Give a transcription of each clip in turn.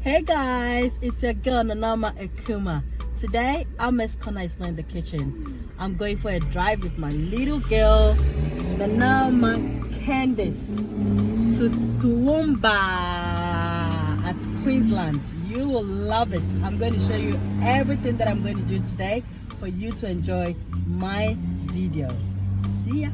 Hey guys, it's your girl Nana Ama Akumah. Today, Ames Corner is not in the kitchen. I'm going for a drive with my little girl, Nana Ama Candice, to Toowoomba at Queensland. You will love it. I'm going to show you everything that I'm going to do today for you to enjoy my video. See ya.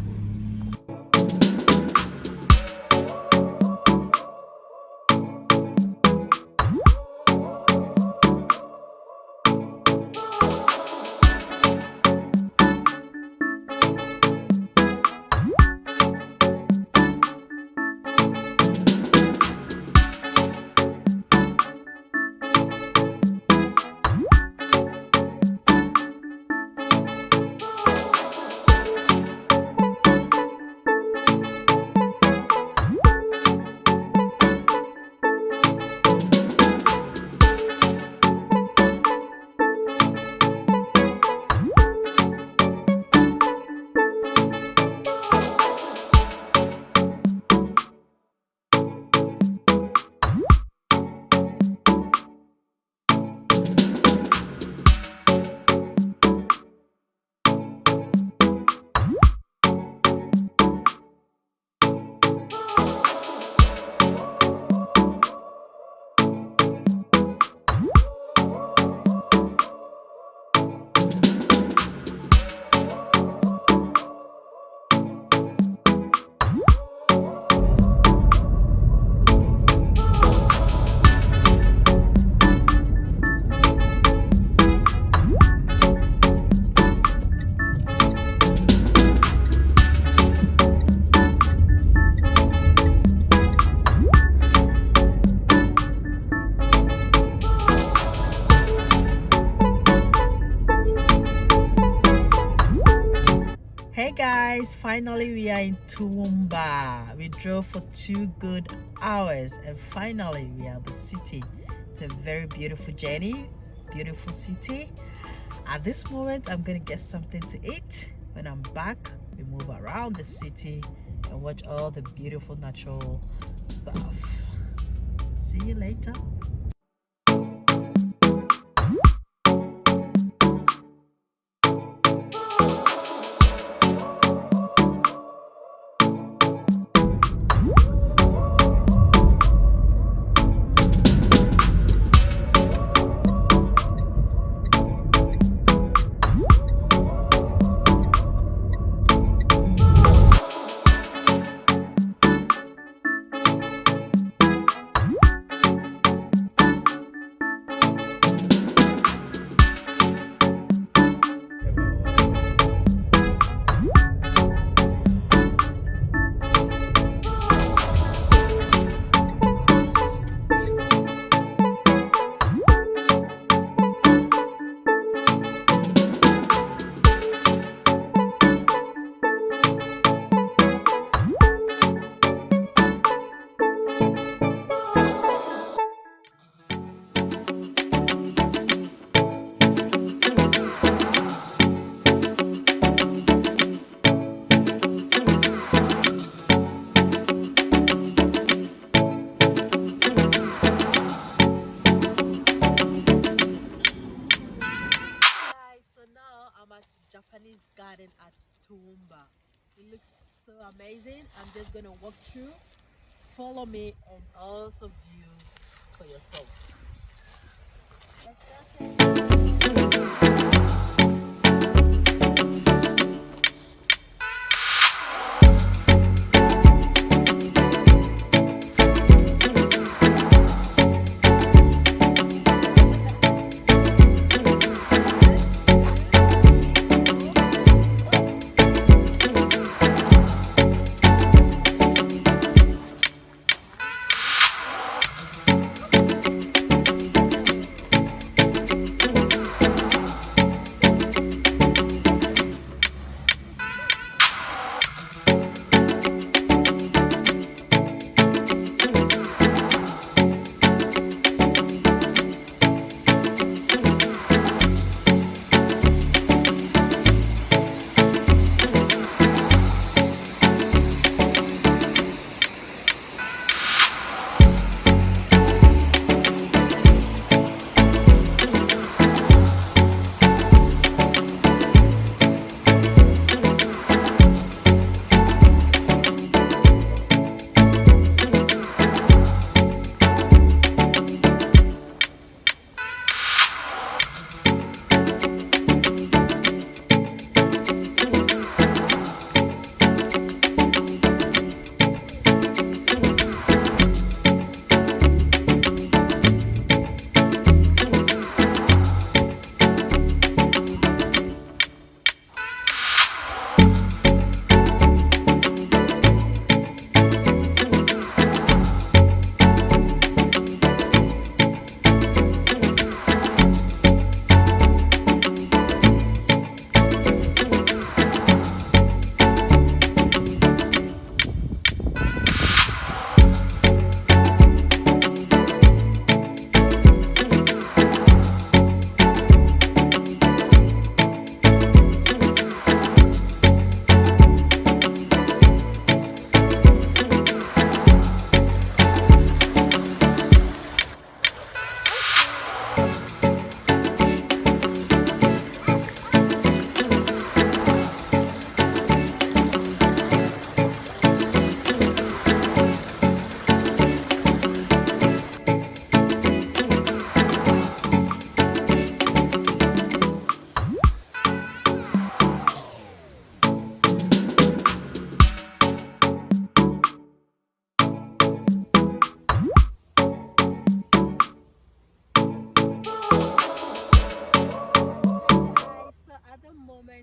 Hey guys, finally we are in Toowoomba. We drove for 2 good hours and finally we are at the city. It's a very beautiful journey, beautiful city. At this moment I'm gonna get something to eat. When I'm back, we move around the city and watch all the beautiful natural stuff. See you later. Japanese garden at Toowoomba. It looks so amazing. I'm just gonna walk through, follow me, and also view for yourself.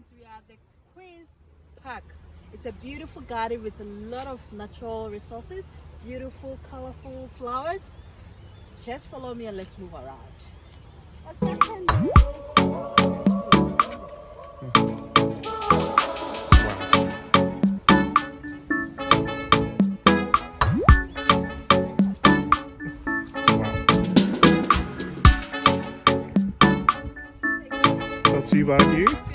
moment we are at the Queen's Park. It's a beautiful garden with a lot of natural resources, beautiful, colorful flowers. Just follow me and let's move around. Let's get Not too bad, you?